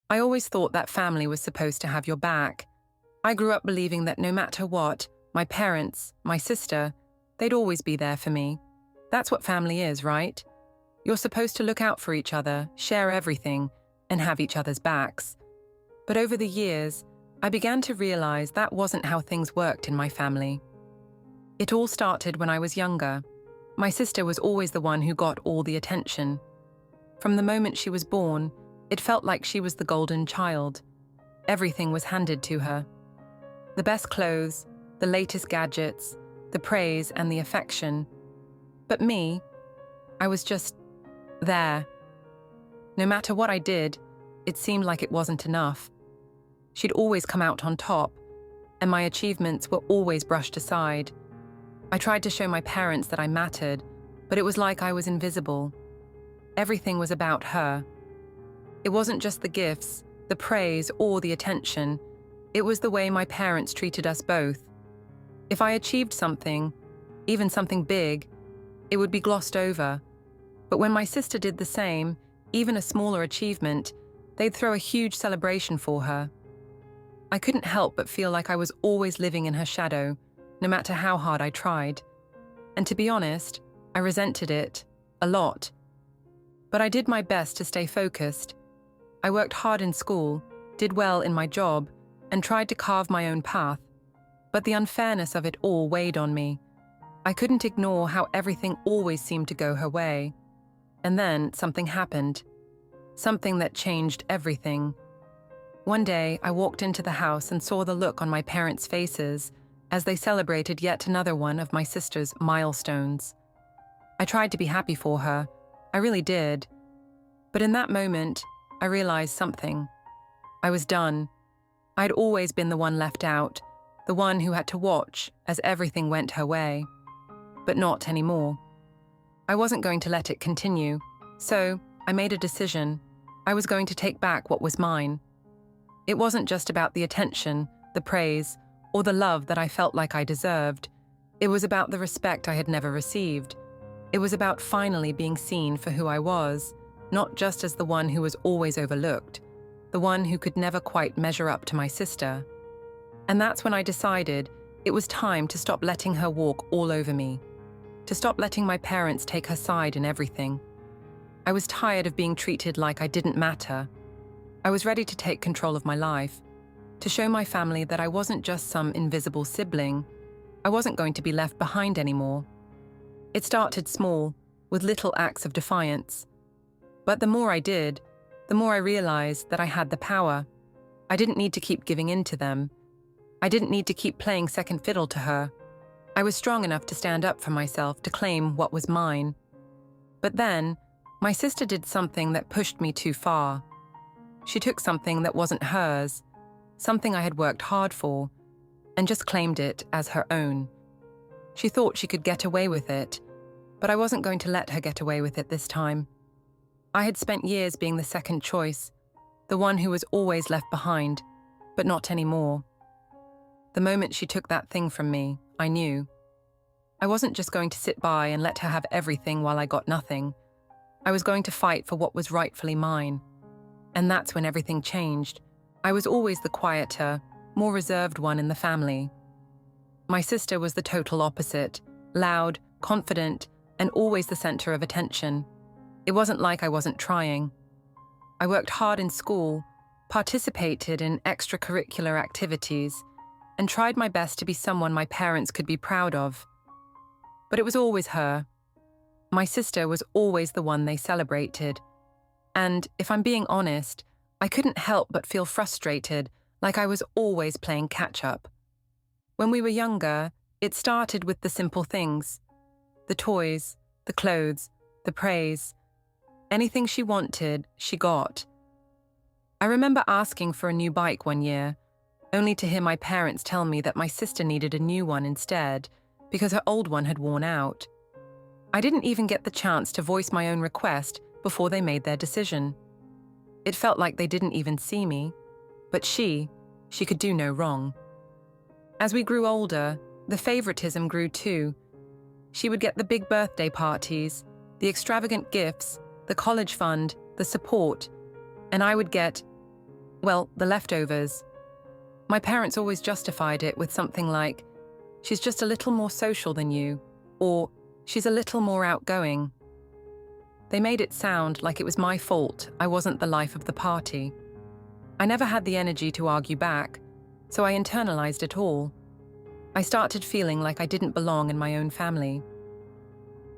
I always thought that family was supposed to have your back. I grew up believing that no matter what, my parents, my sister, they'd always be there for me. That's what family is, right? You're supposed to look out for each other, share everything, and have each other's backs. But over the years, I began to realize that wasn't how things worked in my family. It all started when I was younger. My sister was always the one who got all the attention. From the moment she was born, it felt like she was the golden child. Everything was handed to her. The best clothes, the latest gadgets, the praise and the affection. But me, I was just there. No matter what I did, it seemed like it wasn't enough. She'd always come out on top, and my achievements were always brushed aside. I tried to show my parents that I mattered, but it was like I was invisible. Everything was about her. It wasn't just the gifts, the praise, or the attention. It was the way my parents treated us both. If I achieved something, even something big, it would be glossed over. But when my sister did the same, even a smaller achievement, they'd throw a huge celebration for her. I couldn't help but feel like I was always living in her shadow, no matter how hard I tried. And to be honest, I resented it a lot. But I did my best to stay focused. I worked hard in school, did well in my job, and tried to carve my own path. But the unfairness of it all weighed on me. I couldn't ignore how everything always seemed to go her way. And then something happened. Something that changed everything. One day, I walked into the house and saw the look on my parents' faces as they celebrated yet another one of my sister's milestones. I tried to be happy for her. I really did. But in that moment, I realized something. I was done. I'd always been the one left out, the one who had to watch as everything went her way. But not anymore. I wasn't going to let it continue, so I made a decision. I was going to take back what was mine. It wasn't just about the attention, the praise, or the love that I felt like I deserved. It was about the respect I had never received. It was about finally being seen for who I was, not just as the one who was always overlooked, the one who could never quite measure up to my sister. And that's when I decided it was time to stop letting her walk all over me, to stop letting my parents take her side in everything. I was tired of being treated like I didn't matter. I was ready to take control of my life, to show my family that I wasn't just some invisible sibling. I wasn't going to be left behind anymore. It started small, with little acts of defiance. But the more I did, the more I realized that I had the power. I didn't need to keep giving in to them. I didn't need to keep playing second fiddle to her. I was strong enough to stand up for myself, to claim what was mine. But then, my sister did something that pushed me too far. She took something that wasn't hers, something I had worked hard for, and just claimed it as her own. She thought she could get away with it, but I wasn't going to let her get away with it this time. I had spent years being the second choice, the one who was always left behind, but not anymore. The moment she took that thing from me, I knew. I wasn't just going to sit by and let her have everything while I got nothing. I was going to fight for what was rightfully mine. And that's when everything changed. I was always the quieter, more reserved one in the family. My sister was the total opposite, loud, confident, and always the center of attention. It wasn't like I wasn't trying. I worked hard in school, participated in extracurricular activities, and tried my best to be someone my parents could be proud of. But it was always her. My sister was always the one they celebrated. And if I'm being honest, I couldn't help but feel frustrated, like I was always playing catch-up. When we were younger, it started with the simple things. The toys, the clothes, the praise. Anything she wanted, she got. I remember asking for a new bike one year, only to hear my parents tell me that my sister needed a new one instead, because her old one had worn out. I didn't even get the chance to voice my own request before they made their decision. It felt like they didn't even see me, but she could do no wrong. As we grew older, the favoritism grew too. She would get the big birthday parties, the extravagant gifts, the college fund, the support, and I would get Well, the leftovers. My parents always justified it with something like, "She's just a little more social than you," or "She's a little more outgoing." They made it sound like it was my fault I wasn't the life of the party. I never had the energy to argue back, so I internalized it all. I started feeling like I didn't belong in my own family.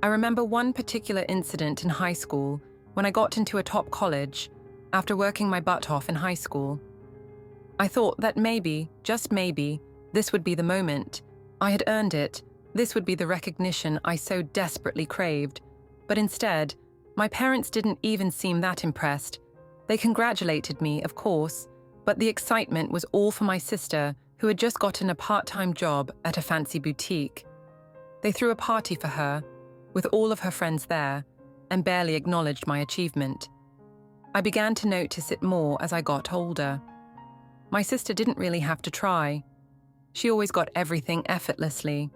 I remember one particular incident in high school when I got into a top college after working my butt off in high school. I thought that maybe, just maybe, this would be the moment. I had earned it. This would be the recognition I so desperately craved. But instead, my parents didn't even seem that impressed. They congratulated me, of course, but the excitement was all for my sister, who had just gotten a part-time job at a fancy boutique. They threw a party for her, with all of her friends there, and barely acknowledged my achievement. I began to notice it more as I got older. My sister didn't really have to try. She always got everything effortlessly.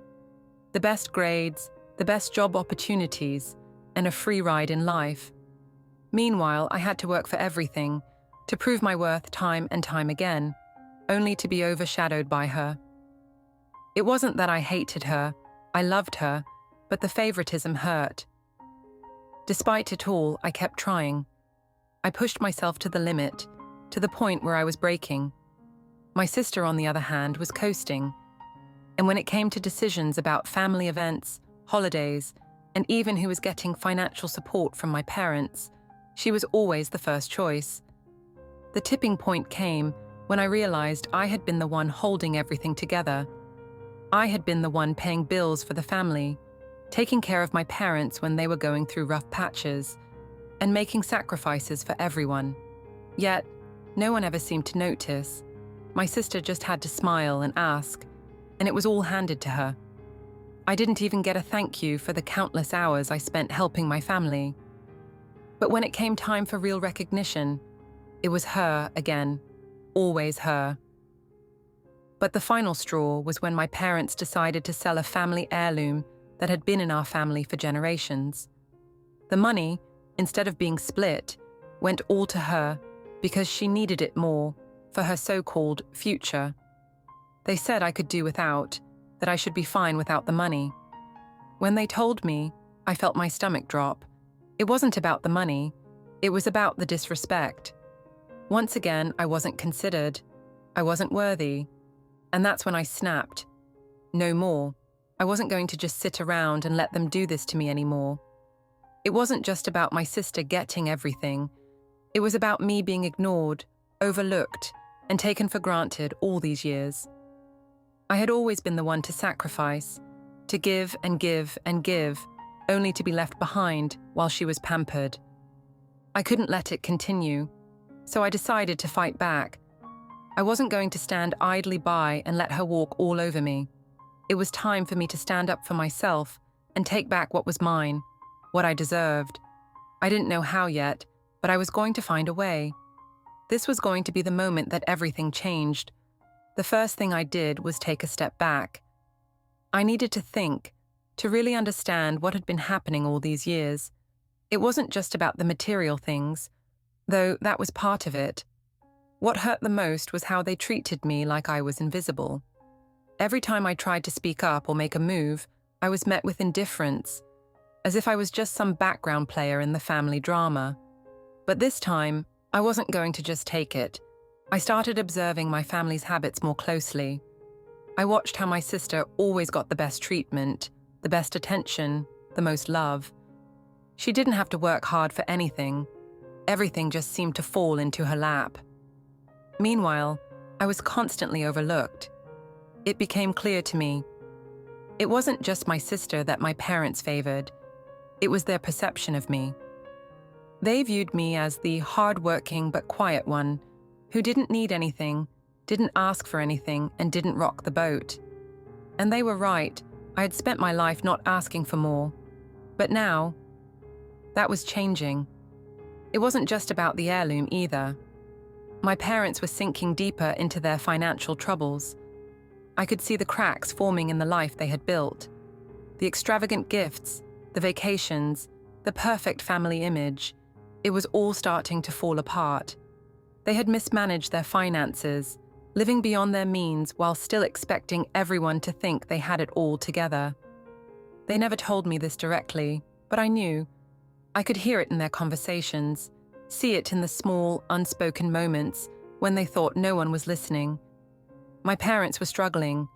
The best grades, the best job opportunities, and a free ride in life. Meanwhile, I had to work for everything, to prove my worth time and time again, only to be overshadowed by her. It wasn't that I hated her, I loved her, but the favoritism hurt. Despite it all, I kept trying. I pushed myself to the limit, to the point where I was breaking. My sister, on the other hand, was coasting. And when it came to decisions about family events, holidays, and even who was getting financial support from my parents, she was always the first choice. The tipping point came when I realized I had been the one holding everything together. I had been the one paying bills for the family, taking care of my parents when they were going through rough patches, and making sacrifices for everyone. Yet, no one ever seemed to notice. My sister just had to smile and ask, and it was all handed to her. I didn't even get a thank you for the countless hours I spent helping my family. But when it came time for real recognition, it was her again, always her. But the final straw was when my parents decided to sell a family heirloom that had been in our family for generations. The money, instead of being split, went all to her because she needed it more for her so-called future. They said I could do without, that I should be fine without the money. When they told me, I felt my stomach drop. It wasn't about the money, it was about the disrespect. Once again, I wasn't considered. I wasn't worthy. And that's when I snapped. No more. I wasn't going to just sit around and let them do this to me anymore. It wasn't just about my sister getting everything. It was about me being ignored, overlooked, and taken for granted all these years. I had always been the one to sacrifice, to give and give and give, only to be left behind while she was pampered. I couldn't let it continue, so I decided to fight back. I wasn't going to stand idly by and let her walk all over me. It was time for me to stand up for myself and take back what was mine, what I deserved. I didn't know how yet, but I was going to find a way. This was going to be the moment that everything changed. The first thing I did was take a step back. I needed to think, to really understand what had been happening all these years. It wasn't just about the material things, though that was part of it. What hurt the most was how they treated me like I was invisible. Every time I tried to speak up or make a move, I was met with indifference, as if I was just some background player in the family drama. But this time, I wasn't going to just take it. I started observing my family's habits more closely. I watched how my sister always got the best treatment, the best attention, the most love. She didn't have to work hard for anything. Everything just seemed to fall into her lap. Meanwhile, I was constantly overlooked. It became clear to me. It wasn't just my sister that my parents favored. It was their perception of me. They viewed me as the hard-working but quiet one, who didn't need anything, didn't ask for anything, and didn't rock the boat. And they were right. I had spent my life not asking for more. But now, that was changing. It wasn't just about the heirloom either. My parents were sinking deeper into their financial troubles. I could see the cracks forming in the life they had built. The extravagant gifts, the vacations, the perfect family image. It was all starting to fall apart. They had mismanaged their finances, living beyond their means while still expecting everyone to think they had it all together. They never told me this directly, but I knew. I could hear it in their conversations, see it in the small, unspoken moments when they thought no one was listening. My parents were struggling,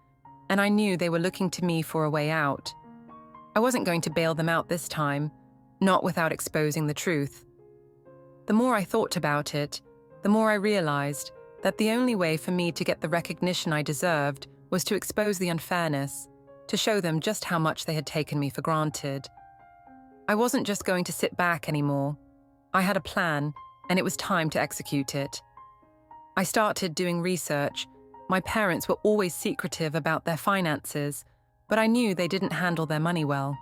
and I knew they were looking to me for a way out. I wasn't going to bail them out this time, not without exposing the truth. The more I thought about it, the more I realized that the only way for me to get the recognition I deserved was to expose the unfairness, to show them just how much they had taken me for granted. I wasn't just going to sit back anymore. I had a plan, and it was time to execute it. I started doing research. My parents were always secretive about their finances, but I knew they didn't handle their money well.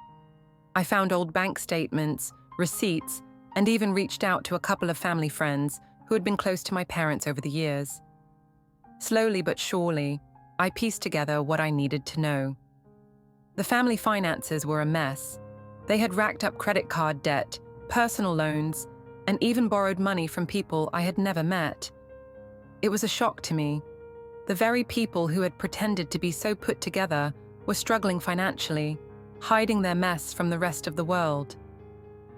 I found old bank statements, receipts, and even reached out to a couple of family friends who had been close to my parents over the years. Slowly but surely, I pieced together what I needed to know. The family finances were a mess. They had racked up credit card debt, personal loans, and even borrowed money from people I had never met. It was a shock to me. The very people who had pretended to be so put together were struggling financially, hiding their mess from the rest of the world.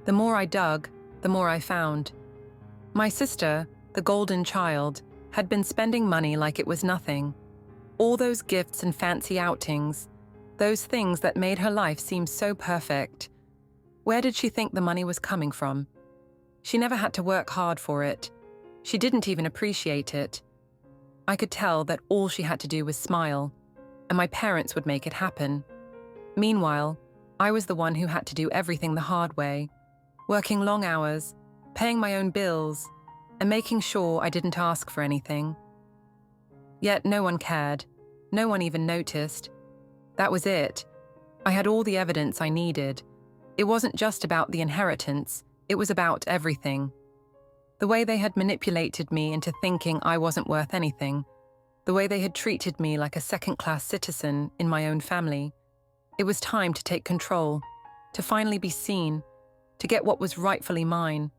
The more I dug, the more I found. My sister, the golden child, had been spending money like it was nothing. All those gifts and fancy outings, those things that made her life seem so perfect. Where did she think the money was coming from? She never had to work hard for it. She didn't even appreciate it. I could tell that all she had to do was smile, and my parents would make it happen. Meanwhile, I was the one who had to do everything the hard way, working long hours, paying my own bills, and making sure I didn't ask for anything. Yet no one cared. No one even noticed. That was it. I had all the evidence I needed. It wasn't just about the inheritance, it was about everything. The way they had manipulated me into thinking I wasn't worth anything, the way they had treated me like a second-class citizen in my own family. It was time to take control, to finally be seen, to get what was rightfully mine.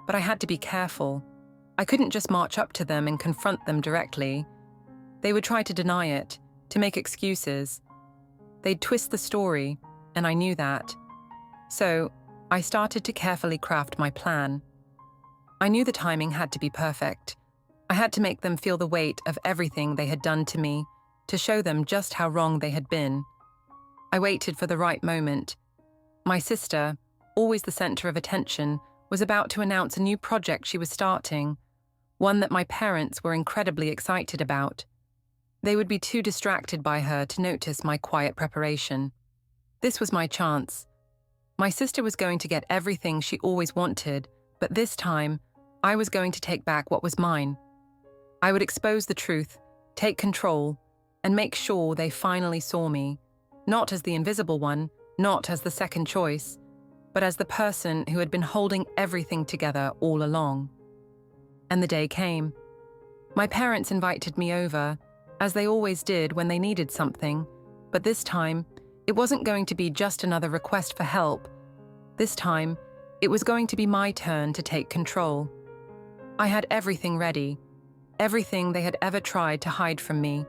But I had to be careful. I couldn't just march up to them and confront them directly. They would try to deny it, to make excuses. They'd twist the story, and I knew that. So, I started to carefully craft my plan. I knew the timing had to be perfect. I had to make them feel the weight of everything they had done to me, to show them just how wrong they had been. I waited for the right moment. My sister, always the center of attention, was about to announce a new project she was starting, one that my parents were incredibly excited about. They would be too distracted by her to notice my quiet preparation. This was my chance. My sister was going to get everything she always wanted, but this time, I was going to take back what was mine. I would expose the truth, take control, and make sure they finally saw me, not as the invisible one, not as the second choice, but as the person who had been holding everything together all along. And the day came. My parents invited me over, as they always did when they needed something, but this time, it wasn't going to be just another request for help. This time, it was going to be my turn to take control. I had everything ready, everything they had ever tried to hide from me,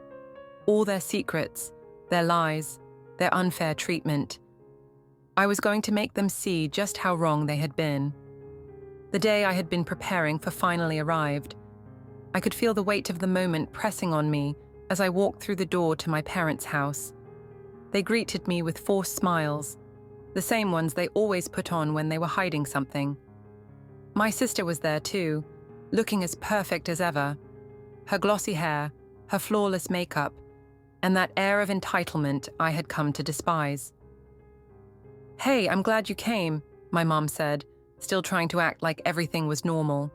all their secrets, their lies, their unfair treatment. I was going to make them see just how wrong they had been. The day I had been preparing for finally arrived. I could feel the weight of the moment pressing on me as I walked through the door to my parents' house. They greeted me with forced smiles, the same ones they always put on when they were hiding something. My sister was there too, looking as perfect as ever. Her glossy hair, her flawless makeup, and that air of entitlement I had come to despise. "Hey, I'm glad you came," my mom said, still trying to act like everything was normal.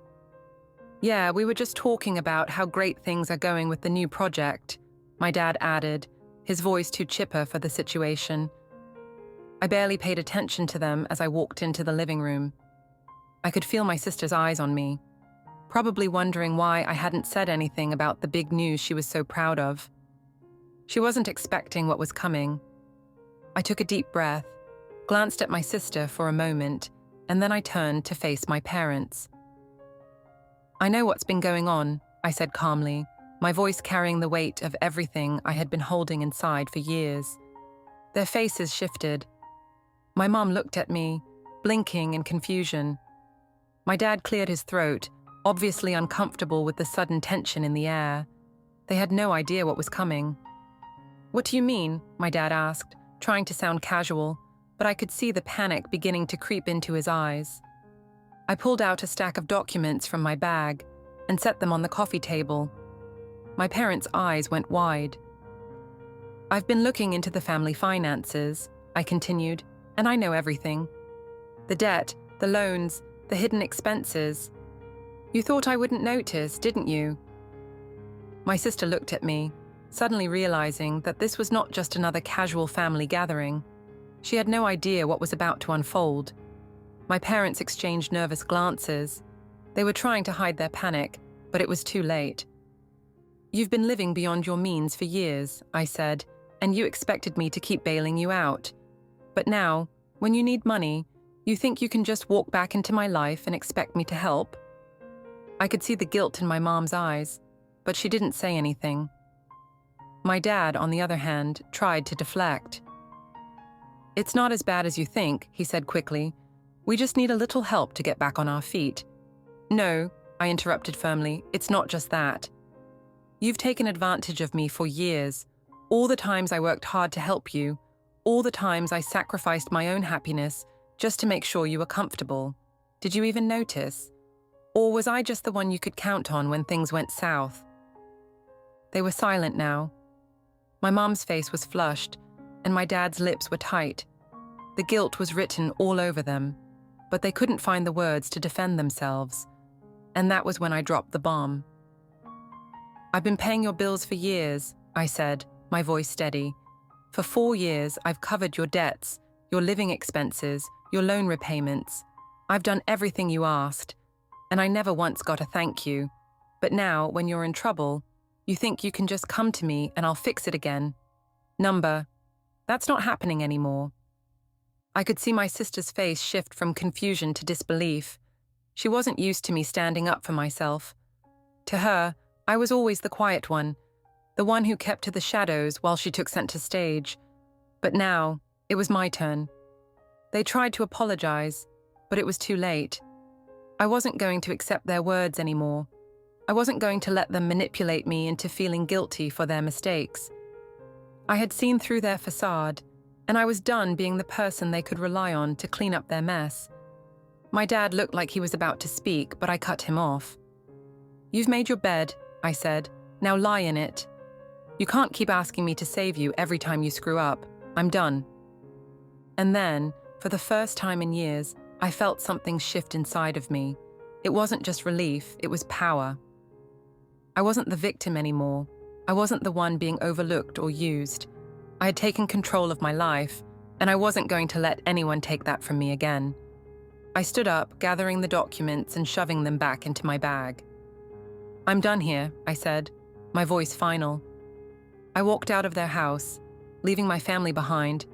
"Yeah, we were just talking about how great things are going with the new project," my dad added, his voice too chipper for the situation. I barely paid attention to them as I walked into the living room. I could feel my sister's eyes on me, probably wondering why I hadn't said anything about the big news she was so proud of. She wasn't expecting what was coming. I took a deep breath, glanced at my sister for a moment, and then I turned to face my parents. I know what's been going on, I said calmly, my voice carrying the weight of everything I had been holding inside for years. Their faces shifted. My mom looked at me, blinking in confusion. My dad cleared his throat, obviously uncomfortable with the sudden tension in the air. They had no idea what was coming. "What do you mean?" my dad asked, trying to sound casual, but I could see the panic beginning to creep into his eyes. I pulled out a stack of documents from my bag and set them on the coffee table. My parents' eyes went wide. "I've been looking into the family finances," I continued, "and I know everything. The debt, the loans, the hidden expenses. You thought I wouldn't notice, didn't you?" My sister looked at me, suddenly realizing that this was not just another casual family gathering. She had no idea what was about to unfold. My parents exchanged nervous glances. They were trying to hide their panic, but it was too late. "You've been living beyond your means for years," I said, "and you expected me to keep bailing you out. But now, when you need money, you think you can just walk back into my life and expect me to help?" I could see the guilt in my mom's eyes, but she didn't say anything. My dad, on the other hand, tried to deflect. "It's not as bad as you think," he said quickly. "We just need a little help to get back on our feet." "No," I interrupted firmly, "it's not just that. You've taken advantage of me for years, all the times I worked hard to help you, all the times I sacrificed my own happiness just to make sure you were comfortable. Did you even notice? Or was I just the one you could count on when things went south?" They were silent now. My mom's face was flushed, and my dad's lips were tight. The guilt was written all over them, but they couldn't find the words to defend themselves. And that was when I dropped the bomb. "I've been paying your bills for years," I said, my voice steady. "For 4 years, I've covered your debts, your living expenses, your loan repayments. I've done everything you asked, and I never once got a thank you. But now, when you're in trouble, you think you can just come to me and I'll fix it again. Number, that's not happening anymore." I could see my sister's face shift from confusion to disbelief. She wasn't used to me standing up for myself. To her, I was always the quiet one, the one who kept to the shadows while she took center stage. But now, it was my turn. They tried to apologize, but it was too late. I wasn't going to accept their words anymore. I wasn't going to let them manipulate me into feeling guilty for their mistakes. I had seen through their facade, and I was done being the person they could rely on to clean up their mess. My dad looked like he was about to speak, but I cut him off. "You've made your bed," I said. "Now lie in it. You can't keep asking me to save you every time you screw up. I'm done." And then, for the first time in years, I felt something shift inside of me. It wasn't just relief, it was power. I wasn't the victim anymore. I wasn't the one being overlooked or used. I had taken control of my life, and I wasn't going to let anyone take that from me again. I stood up, gathering the documents and shoving them back into my bag. "I'm done here," I said, my voice final. I walked out of their house, leaving my family behind,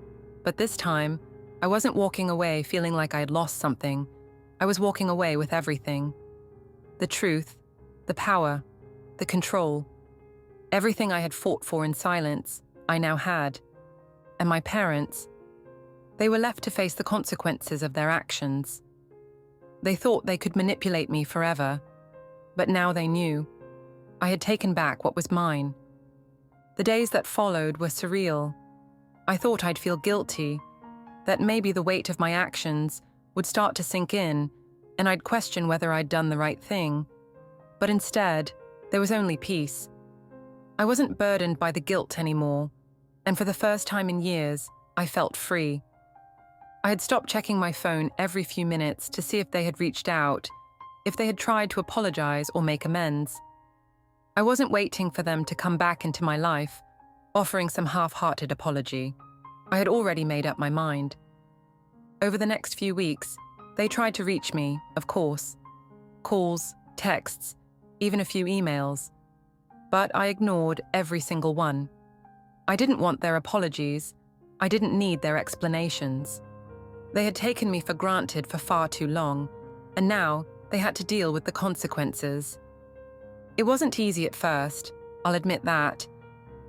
but this time, I wasn't walking away feeling like I had lost something. I was walking away with everything. The truth, the power, the control. Everything I had fought for in silence, I now had. And my parents, they were left to face the consequences of their actions. They thought they could manipulate me forever, but now they knew. I had taken back what was mine. The days that followed were surreal. I thought I'd feel guilty, that maybe the weight of my actions would start to sink in, and I'd question whether I'd done the right thing. But instead, there was only peace. I wasn't burdened by the guilt anymore, and for the first time in years, I felt free. I had stopped checking my phone every few minutes to see if they had reached out, if they had tried to apologize or make amends. I wasn't waiting for them to come back into my life, offering some half-hearted apology. I had already made up my mind. Over the next few weeks, they tried to reach me, of course. Calls, texts, even a few emails. But I ignored every single one. I didn't want their apologies. I didn't need their explanations. They had taken me for granted for far too long, and now they had to deal with the consequences. It wasn't easy at first, I'll admit that.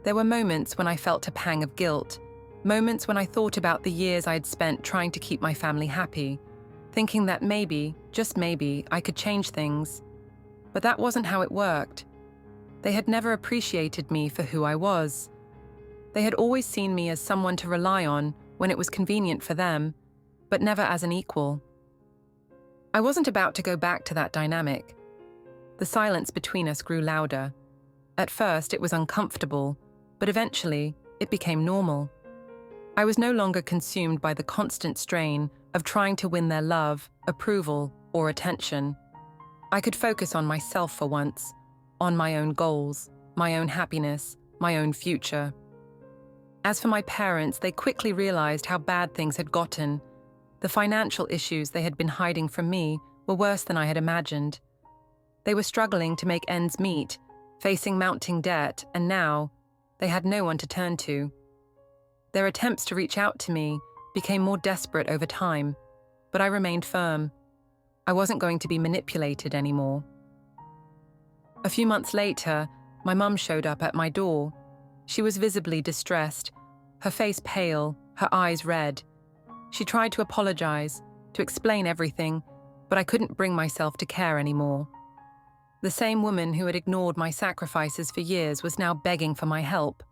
There were moments when I felt a pang of guilt, moments when I thought about the years I had spent trying to keep my family happy, thinking that maybe, just maybe, I could change things. But that wasn't how it worked. They had never appreciated me for who I was. They had always seen me as someone to rely on when it was convenient for them, but never as an equal. I wasn't about to go back to that dynamic. The silence between us grew louder. At first, it was uncomfortable, but eventually, it became normal. I was no longer consumed by the constant strain of trying to win their love, approval, or attention. I could focus on myself for once, on my own goals, my own happiness, my own future. As for my parents, they quickly realized how bad things had gotten. The financial issues they had been hiding from me were worse than I had imagined. They were struggling to make ends meet, facing mounting debt, and now they had no one to turn to. Their attempts to reach out to me became more desperate over time, but I remained firm. I wasn't going to be manipulated anymore. A few months later, my mum showed up at my door. She was visibly distressed, her face pale, her eyes red. She tried to apologize, to explain everything, but I couldn't bring myself to care anymore. The same woman who had ignored my sacrifices for years was now begging for my help.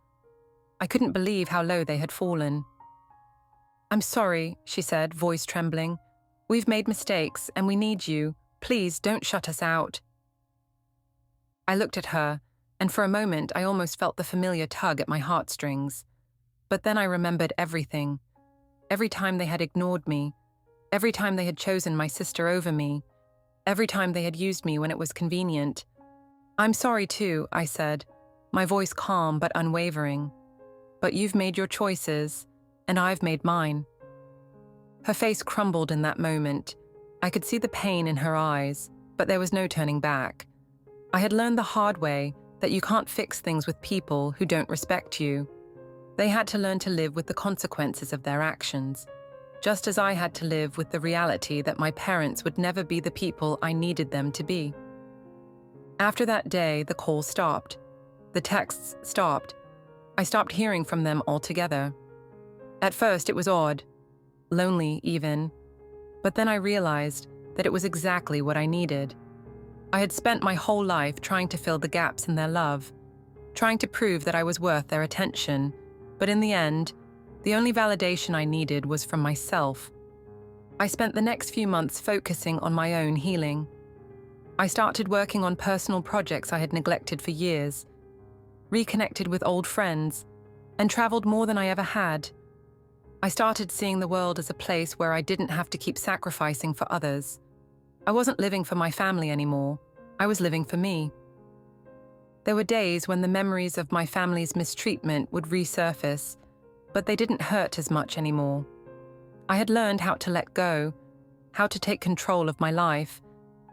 I couldn't believe how low they had fallen. "I'm sorry," she said, voice trembling. "We've made mistakes and we need you. Please don't shut us out." I looked at her, and for a moment I almost felt the familiar tug at my heartstrings. But then I remembered everything. Every time they had ignored me, every time they had chosen my sister over me, every time they had used me when it was convenient. "I'm sorry too," I said, my voice calm but unwavering. "But you've made your choices, and I've made mine." Her face crumbled in that moment. I could see the pain in her eyes, but there was no turning back. I had learned the hard way that you can't fix things with people who don't respect you. They had to learn to live with the consequences of their actions, just as I had to live with the reality that my parents would never be the people I needed them to be. After that day, the calls stopped. The texts stopped. I stopped hearing from them altogether. At first, it was odd, lonely even, but then I realized that it was exactly what I needed. I had spent my whole life trying to fill the gaps in their love, trying to prove that I was worth their attention, but in the end, the only validation I needed was from myself. I spent the next few months focusing on my own healing. I started working on personal projects I had neglected for years, reconnected with old friends, and traveled more than I ever had. I started seeing the world as a place where I didn't have to keep sacrificing for others. I wasn't living for my family anymore. I was living for me. There were days when the memories of my family's mistreatment would resurface, but they didn't hurt as much anymore. I had learned how to let go, how to take control of my life,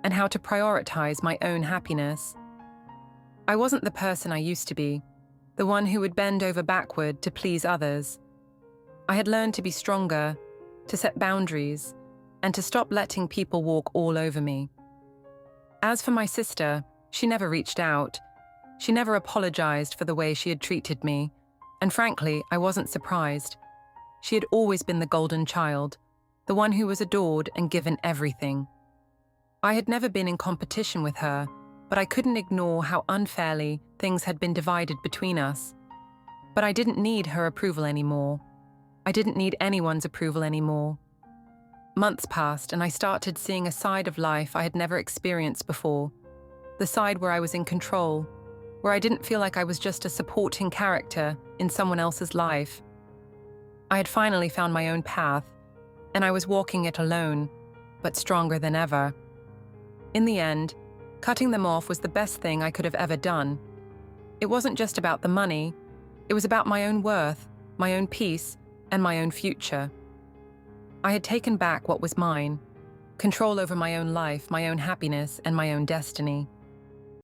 and how to prioritize my own happiness. I wasn't the person I used to be, the one who would bend over backward to please others. I had learned to be stronger, to set boundaries, and to stop letting people walk all over me. As for my sister, she never reached out. She never apologized for the way she had treated me, and frankly, I wasn't surprised. She had always been the golden child, the one who was adored and given everything. I had never been in competition with her, but I couldn't ignore how unfairly things had been divided between us. But I didn't need her approval anymore. I didn't need anyone's approval anymore. Months passed and I started seeing a side of life I had never experienced before. The side where I was in control, where I didn't feel like I was just a supporting character in someone else's life. I had finally found my own path, and I was walking it alone, but stronger than ever. In the end, cutting them off was the best thing I could have ever done. It wasn't just about the money, it was about my own worth, my own peace, and my own future. I had taken back what was mine, control over my own life, my own happiness, and my own destiny.